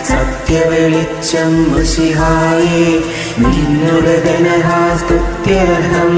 സത്യവെളിച്ചം മിശിഹായേ നിന്നുടെ ധനഹാസ്തുത്യർഹം.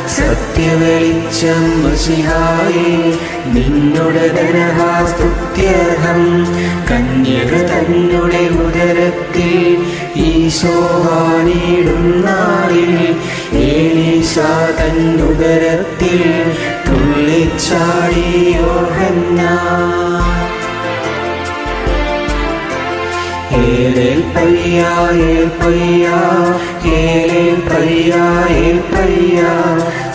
സത്യവെളിച്ചം മിശിഹായേ നിന്നുടെ ധനഹാസ്തുത്യർഹം. കന്യക തന്നുടെ ഉദരത്തിൽ ഈശോവാണിടുന്നാളിൽ ഏലീശാ തന്നുദരത്തിൽ തുള്ളിച്ചാടി യോഹന്നാൻ.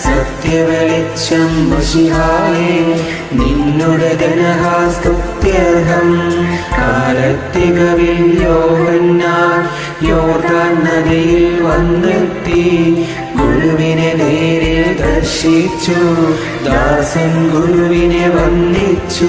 സത്യവെളിച്ചം മിശിഹായേ നിന്നുടെ ധനഹാസ്തുത്യർഹം. കാലത്തികവിൽ യോഹന്നാൻ യോർദാൻ നദിയിൽ വന്നെത്തി ഗുരുവിനെ നേരിൽ ദർശിച്ചു. ദാസൻ ഗുരുവിനെ വന്ദിച്ചു.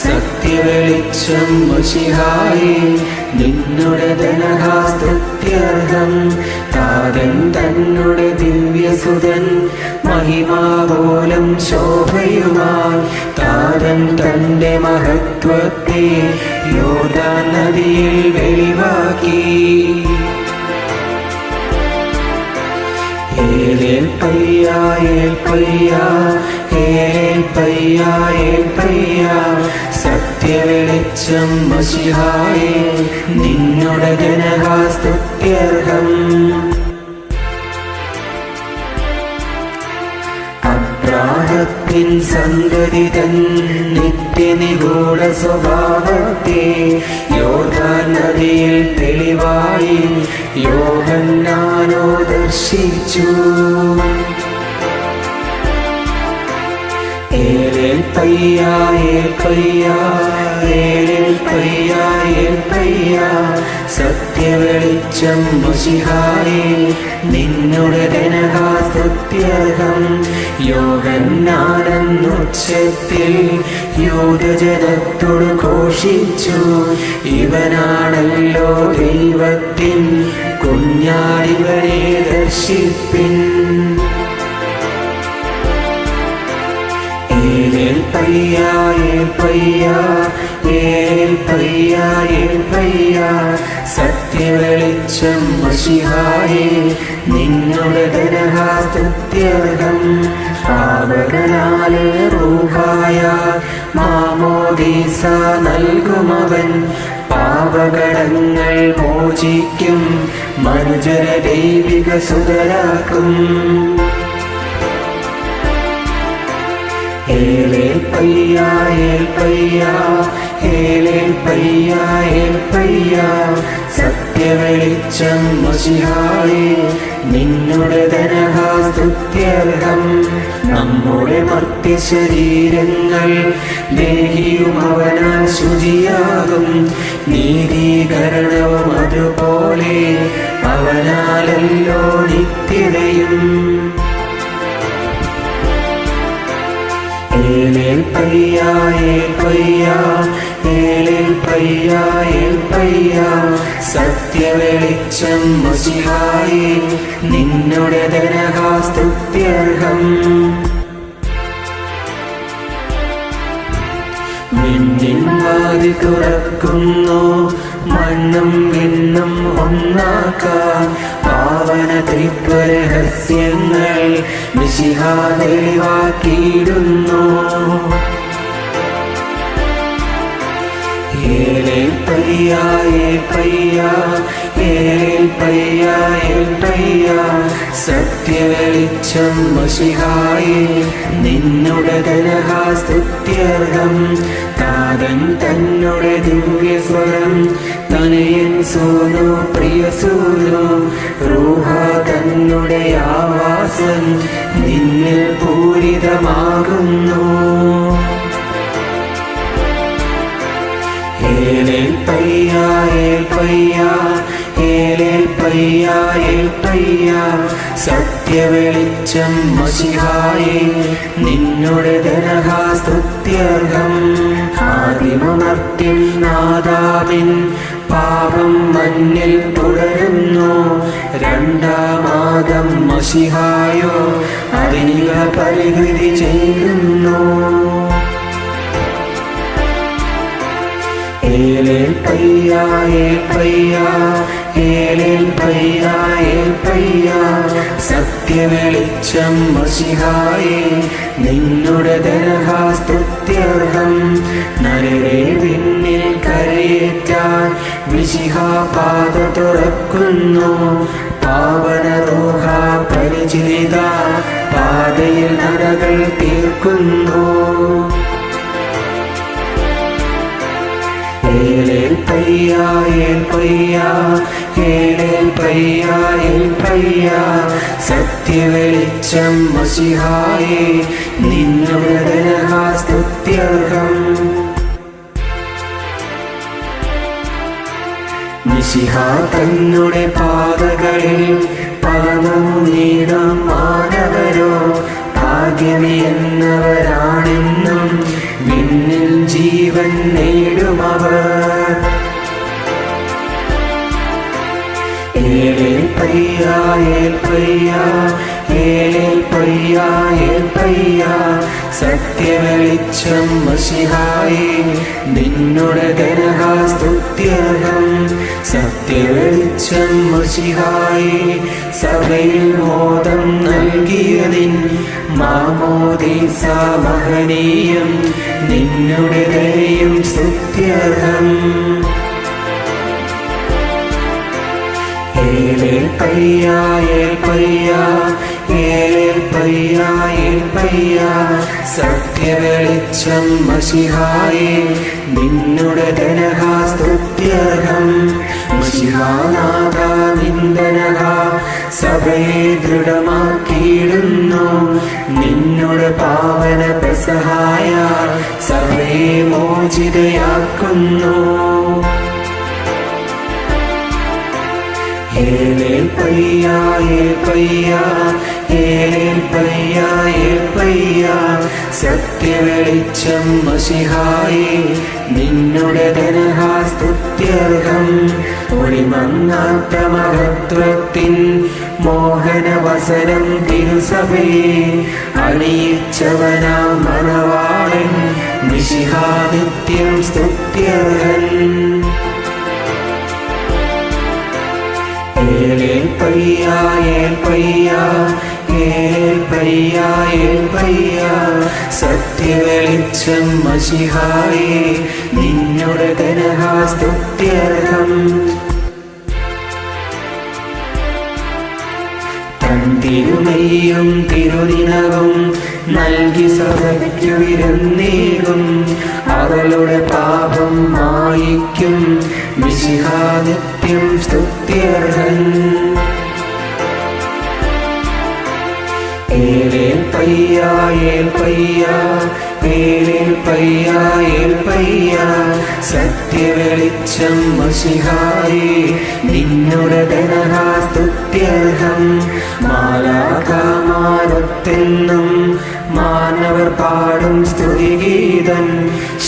സത്യവെളിച്ചം മിശിഹായേ നിന്നുടെ ധനഹാസ്തുത്യർഹം. താതൻ തന്നുടെ ദിവ്യസുതൻ മഹിമാപോലം ശോഭയുമായി താതൻ തന്റെ മഹത്വത്തെ യോർദാൻ നദിയിൽ വെളിവാക്കി. സത്യവെളിച്ചം മിശിഹായേ നിന്നുടെ ധനഹാസ്തുത്യർഹം. അബ്രാഹത്തിൻ സന്തതി തൻ നിത്യനിഗൂഢ സ്വഭാവത്തെ യോർദാൻ നദിയിൽ തെളിവായി യോഹന്നാനോ ദർശിച്ചു. സത്യവെളിച്ചം മിശിഹായേ നിന്നുടെ ധനഹാസ്തുത്യർഹം. യോഹന്നാനെന്നുച്ചത്തിൽ യൂദജനത്തോട് ഘോഷിച്ചു. ഇവനാണല്ലോ ദൈവത്തിൻ കുഞ്ഞാടിവനെ ദർശിപ്പിൻ. സത്യവെളിച്ചം മിശിഹായേ നിന്നുടെ ധനഹാസ്തുത്യർഹം. പാവകനാല് റൂഹായ മാമോദീസ നൽകുമവൻ പാപകടങ്ങൾ മോചിക്കും മനുജര ദൈവിക സുതരാക്കും. സത്യവെളിച്ചം മിശിഹായേ നിന്നുടെ ധനഹാസ്തുത്യർഹം. നമ്മുടെ മർത്യശരീരങ്ങൾ ദേഹിയും അവനാൽ ശുചിയാകും. നീതീകരണവും അതുപോലെ അവനാലല്ലോ നിത്യതയും. സത്യവെളിച്ചം മിശിഹായേ നിന്നുടെ ധനഹാസ്തുത്യർഹം. നിന്നിൻ വാതിൽ തുറക്കുന്നു മണ്ണും വിണ്ണും ഒന്നാക്കാൻ. പാവന ത്രിത്വരഹസ്യങ്ങൾ മിശിഹാ തെളിവാക്കിയിടുന്നു. സത്യവെളിച്ചം മിശിഹായേ നിന്നുടെ ധനഹാസ്തുത്യർഹം. താതൻ തന്നുടെ ദിവ്യസ്വരം തനയൻ സോനു പ്രിയസൂനു റൂഹ തന്നുടെ ആവാസം നിന്നിൽ പൂരിതമാകുന്നു. സത്യവെളിച്ചം മശിഹായേ നിന്നുടെ ദരഹാസ്തുത്യർഹം. ആദിമമർത്യൻ ആദാമിൻ പാപം മണ്ണിൽ തുടരുന്നു. രണ്ടാമാദം മശിഹായോ അതിനിക പരിഹൃതി ചെയ്യുന്നു. ഏലേൽ പയ്യാ ഏൽ പയ്യാ ഏലേൽ പയ്യാ ഏൽ പയ്യാ സത്യവെളിച്ചം മശിഹായേ നിന്നുടെ ദരഹാസ്തുത്യർഹം. നരരെ പിന്നിൽ കരയേറ്റാൻ മിശിഹാ പാത തുറക്കുന്നു. പാവന റൂഹ പരിചിത പാതയിൽ നടകൾ തീർക്കുന്നു. ഏലേൽ പയ്യാ ഏൽ പയ്യാ ഏലേൽ പയ്യാ ഏൽ പയ്യാ സത്യവെളിച്ചം മശിഹായേ നിന്നുടെ ദരഹാസ്തുത്യർഹം. മിശിഹാ തന്നുടെ പാതകളിൽ പകർന്നു നീടാം മാനവരോ ഭാഗ്യമി എന്നവരാണെന്നും വിണ്ണിൽ ജീവൻ നേടുമവർ. ഏലേൽ പയ്യാ ഏൽ പയ്യാ ഏലേൽ പയ്യാ ഏൽ പയ്യാ സത്യവെളിച്ചം മശിഹായേ നിന്നുടെ ദരഹാസ്തുത്യർഹം. സത്യവെളിച്ചം മശിഹായേ സഭയിൽ മോദം നൽകിയതിൻ മാമോദീസ മഹനീയം നിന്നുടെ ദയയും സ്തുത്യർഹം. ഏലേൽ പയ്യാ ഏൽ പയ്യാ ഏലേൽ പയ്യാ ഏൽ പയ്യാ സത്യവെളിച്ചം മശിഹായേ നിന്നുടെ ദരഹാസ്തുത്യർഹം. മശിഹാനാഥ നിന്ദനഹ സഭയെ ദൃഢമാക്കിയിടുന്നു. നിന്നുടെ പാവന പെസഹായ സഭയെ മോചിതയാക്കുന്നു. ഏലേൽ പയ്യാ ഏൽ പയ്യാ ഏലേൽ പയ്യാ ഏൽ പയ്യാ സത്യവെളിച്ചം മശിഹായേ നിന്നുടെ ദരഹാസ്തുത്യർഹം. ഒളിമങ്ങാത്ത മഹത്വത്തിൻ മോഹനവസനം തിരുസഭയെ അണിയിച്ചവനാം മണവാളൻ മിശിഹാ നിത്യം സ്തുത്യർഹൻ. ഏലേൽ പയ്യാ ഏൽ പയ്യാ ഏലേൽ പയ്യാ ഏൽ പയ്യാ സത്യവെളിച്ചം മശിഹായേ നിന്നുടെ ദരഹാസ്തുത്യർഹം. തൻ തിരുമയ്യും തിരുദിനവും നൽകി സഭയ്ക്കു വിരുന്നേകും. അവളുടെ പാപം മായിക്കും മിശിഹാ നിത്യം സ്തുത്യർഹൻ. ഏലേൽ പയ്യാ ഏൽ പയ്യാ ഏലേൽ പയ്യാ ഏൽ പയ്യാ സത്യവെളിച്ചം മശിഹായേ നിന്നുടെ ദരഹാസ്തുത്യർഹം. മാലാഖമാരൊത്തെന്നും മാനവർ പാടും സ്തുതിഗീതം.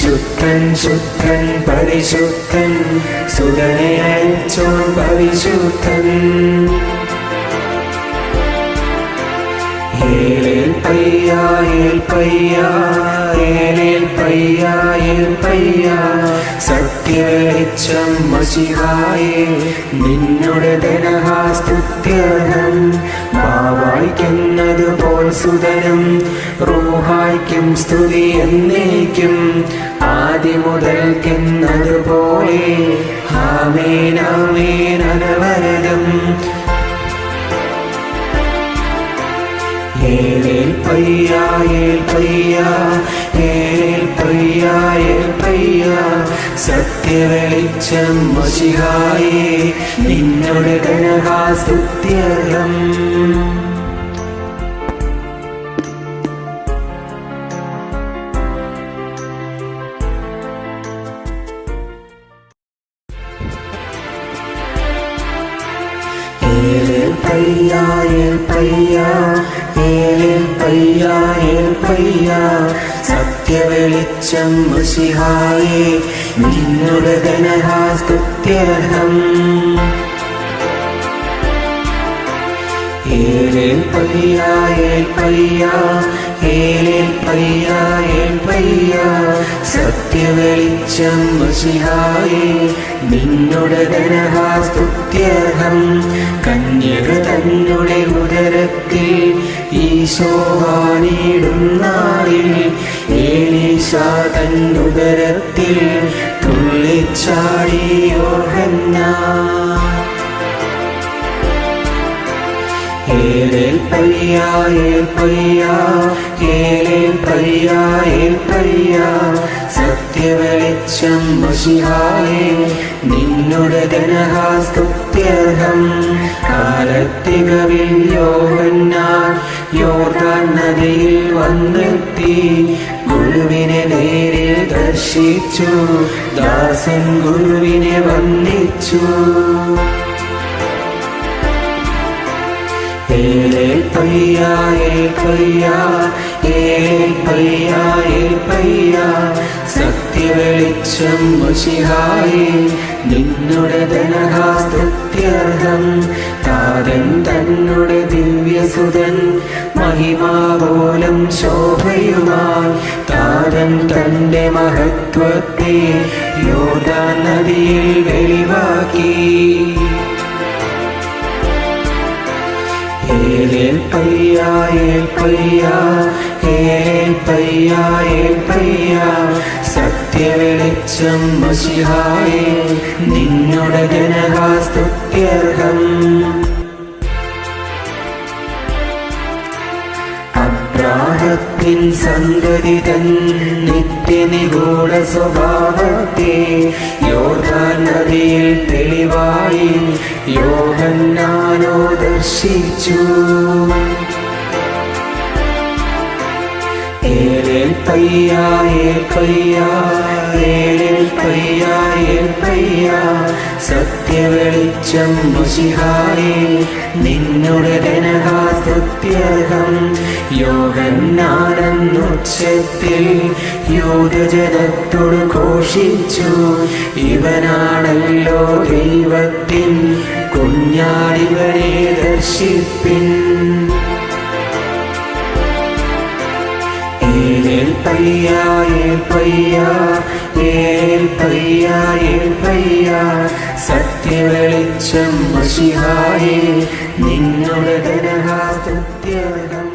ശുദ്ധൻ ശുദ്ധൻ പരിശുദ്ധൻ സുതനെ അയച്ചോൻ പരിശുദ്ധൻ. ഏലേൽ പയ്യാ ഏൽ പയ്യാ ഏലേൽ പയ്യാ ഏൽ പയ്യാ സത്യവെളിച്ചം മശിഹായേ നിന്നുടെ ദരഹാസ്തുത്യർഹം. ബാവായിക്കുന്നതുപോൽ സുതനും റൂഹായ്ക്കും സ്തുതി എന്നേക്കും. ആദിമുതൽക്കെന്നതുപോലെ ആമേൻ ആമേൻ അനവരതം. ഏലേൽ പയ്യാ ഏൽ പയ്യാ ഏലേൽ പയ്യാ ഏൽ പയ്യാ സത്യവെളിച്ചം മശിഹായേ നിന്നുടെ ദരഹാസ്തുത്യർഹം. ഏലേൽ ഏൽപ്പയ്യ ഏൽപ്പയ്യ ഏൽപ്പയ്യ ഏൽപ്പയ്യ സത്യവെളിച്ചം മിശിഹായേ നിന്നുടെ ധനഹാസ്തുത്യർഹം ഏൽപ്പയ്യ ഏൽപ്പയ്യ ഏൽപ്പയ്യ ഏൽപ്പയ്യ സത്യവെളിച്ചം മിശിഹായേ നിന്നുടെ ധനഹാസ്തുത്യർഹം കന്യക തന്നുടെ ഉദരത്തിൽ ഈശോവാണിടുന്നാളിൽ ഏലീശാ തന്നുദരത്തിൽ തുള്ളിച്ചാടി യോഹന്നാൻ ഏൽപ്പയ്യ ഏൽപ്പയ്യ ഏൽപ്പയ്യ ഏൽപ്പയ്യ സത്യവെളിച്ചം മിശിഹായേ നിന്നുടെ ധനഹാസ്തുത്യർഹം കാലത്തികവിൽ യോഹന്നാൻ യോർദാൻ നദിയിൽ വന്നെത്തി ഗുരുവിനെ നേരിൽ ദർശിച്ചു ദാസൻ ഗുരുവിനെ വന്ദിച്ചു ഏൽപ്പയ്യ ഏൽപ്പയ്യ ഏൽപ്പയ്യ ഏൽപ്പയ്യ സത്യവെളിച്ചം മിശിഹായേ നിന്നുടെ ധനഹാസ്തുത്യർഹം താതൻ തന്നുടെ ദിവ്യസുതൻ മഹിമാപോലം ശോഭയുമായി താതൻ തന്റെ മഹത്വത്തെ യോർദാൻ നദിയിൽ വെളിവാക്കി ഏൽപ്പയ്യ ഏൽപ്പയ്യ ഏൽപ്പയ്യ ഏൽപ്പയ്യ സത്യവെളിച്ചം മിശിഹായേ നിന്നുടെ ധനഹാസ്തുത്യർഹം അബ്രാഹത്തിൻ സന്തതി തൻ നിത്യനിഗൂഢ സ്വഭാവത്തെ യോർദാൻ നദിയിൽ തെളിവായി യോഹന്നാനോ ദർശിച്ചു ഏൽപ്പയ്യ ഏൽപ്പയ്യ ഏൽപ്പയ്യ ഏൽപ്പയ്യ സത്യവെളിച്ചം മിശിഹായേ നിന്നുടെ ധനഹാസ്തുത്യർഹം യോഹന്നാനെന്നുച്ചത്തിൽ യൂദജനത്തോട് ഘോഷിച്ചു ഇവനാണല്ലോ ദൈവത്തിൻ കുഞ്ഞാടിവനെ ദർശിപ്പിൻ ഏൽപ്പയ്യ ഏൽപ്പയ്യ ഏൽപ്പയ്യ ഏൽപ്പയ്യ സത്യവെളിച്ചം മിശിഹായേ നിന്നുടെ ധനഹാസ്തുത്യർഹം